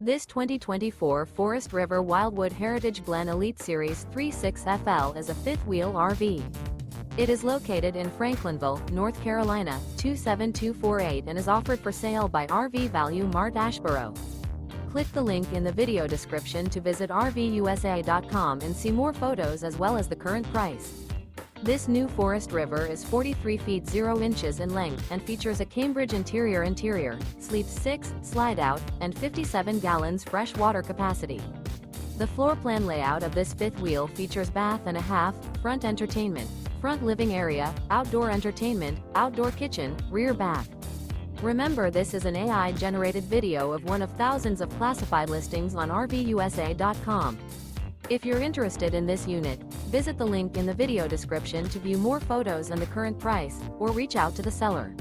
This 2024 Forest River Wildwood Heritage Glen Elite Series 36FL is a fifth-wheel RV. It is located in Franklinville, North Carolina, 27248 and is offered for sale by RV Value Mart Asheboro. Click the link in the video description to visit RVUSA.com and see more photos as well as the current price. This new Forest River is 43 feet 0 inches in length and features a Cambridge interior, sleeps 6, slide-out, and 57 gallons fresh water capacity. The floor plan layout of this fifth wheel features bath and a half, front entertainment, front living area, outdoor entertainment, outdoor kitchen, rear bath. Remember, this is an AI-generated video of one of thousands of classified listings on RVUSA.com. If you're interested in this unit, visit the link in the video description to view more photos and the current price, or reach out to the seller.